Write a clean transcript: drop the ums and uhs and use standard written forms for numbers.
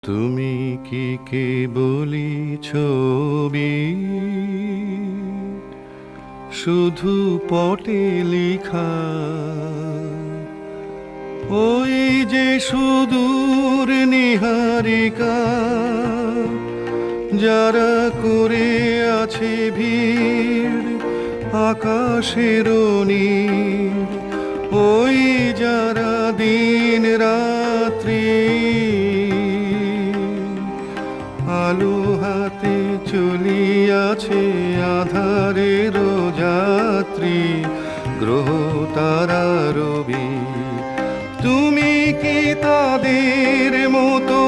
তুমি কি কেবলি ছবি, শুধু পটে লিখা? ওই যে সুদূর নিহারিকা, যারা করে আছে ভিড় আকাশের নীড়, ওই যারা দিন রাত্রি আলো হাতে চলিয়াছে আধারের যাত্রী, গ্রহ তারা রবি। তুমি কি তাদের মতো